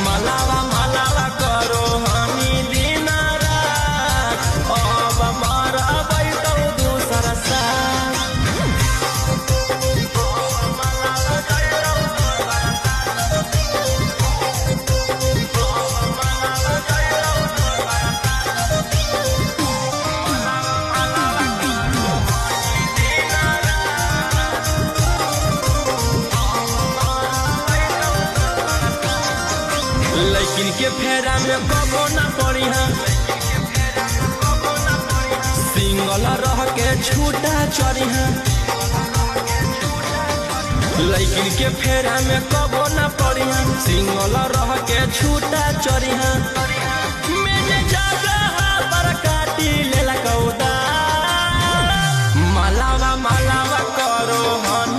मलावा मलावा करो हमी दिन रात अब मारा बैठो दूसरा साथ लेकिन के फेरा में कबो ना पड़ी है सिंगल रह के छूटा चढ़ी है लेकिन के फेरा में कबो ना पड़ी है सिंगल रह के छूटा चढ़ी है मैंने जगह पर काटी लेला कौदा मलावा मलावा करो हन